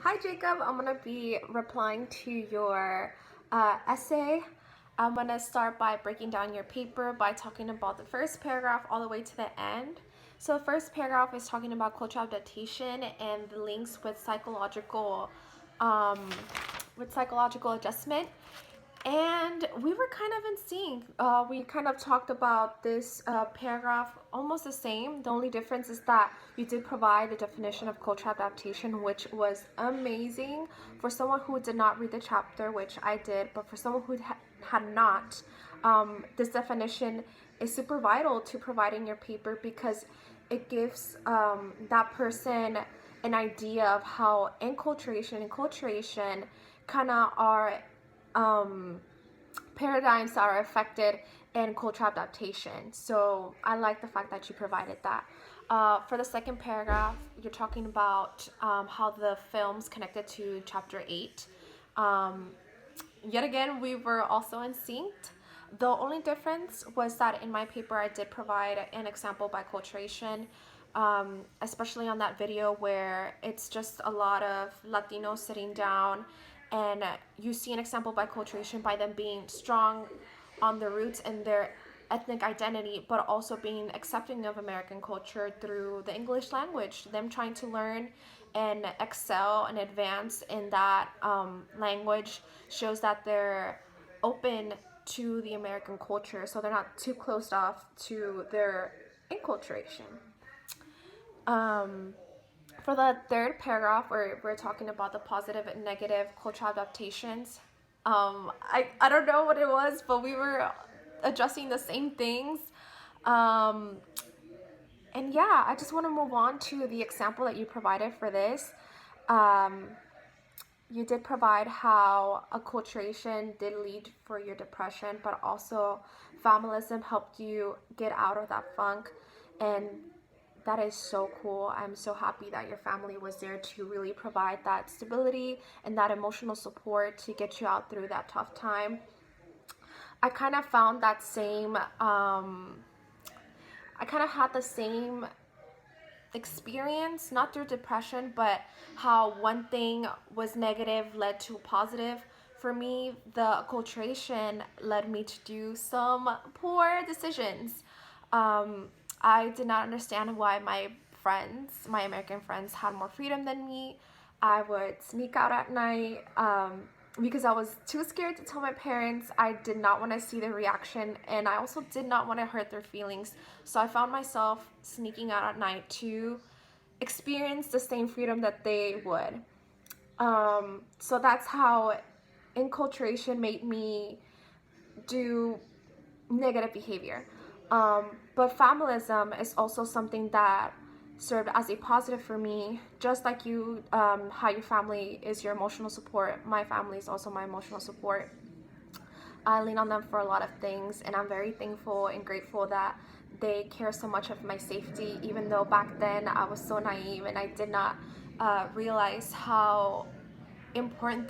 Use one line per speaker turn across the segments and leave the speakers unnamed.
Hi Jacob, I'm gonna be replying to your essay. I'm gonna start by breaking down your paper by talking about the first paragraph all the way to the end. So the first paragraph is talking about cultural adaptation and the links um, with psychological adjustment. And we were kind of in sync. We kind of talked about this paragraph almost the same. The only difference is that you did provide a definition of cultural adaptation, which was amazing for someone who did not read the chapter, which I did, but for someone who had not, this definition is super vital to providing your paper because it gives that person an idea of how enculturation and culturation kind of are paradigms that are affected in cultural adaptation. So I like the fact that you provided that. For the second paragraph, you're talking about how the film's connected to chapter 8. Yet again, we were also in sync. The only difference was that in my paper, I did provide an example by culturation, especially on that video where it's just a lot of Latinos sitting down and you see an example by culturation by them being strong on their roots and their ethnic identity, but also being accepting of American culture through the English language, them trying to learn and excel and advance in that language shows that they're open to the American culture, so they're not too closed off to their enculturation. For the third paragraph, where we're talking about the positive and negative cultural adaptations, I don't know what it was, but we were addressing the same things. Um, and yeah, I just want to move on to the example that you provided for this. Um, you did provide how acculturation did lead for your depression, but also familism helped you get out of that funk. And that is so cool. I'm so happy that your family was there to really provide that stability and that emotional support to get you out through that tough time. I kind of found that same, I kind of had the same experience, not through depression, but how one thing was negative led to a positive. For me, the acculturation led me to do some poor decisions. Um, I did not understand why my friends, my American friends, had more freedom than me. I would sneak out at night because I was too scared to tell my parents. I did not want to see their reaction, and I also did not want to hurt their feelings. So I found myself sneaking out at night to experience the same freedom that they would. So that's how enculturation made me do negative behavior. But familism is also something that served as a positive for me, just like you, how your family is your emotional support. My family is also my emotional support. I lean on them for a lot of things, and I'm very thankful and grateful that they care so much of my safety, even though back then I was so naive and I did not realize how important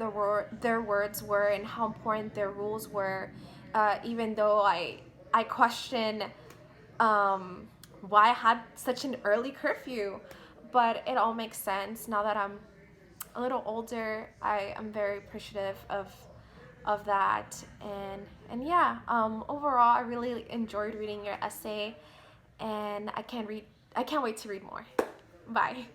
their words were and how important their rules were, even though I question why I had such an early curfew. But it all makes sense now that I'm a little older. I am very appreciative of that, and yeah, overall I really enjoyed reading your essay, and I can't wait to read more. Bye.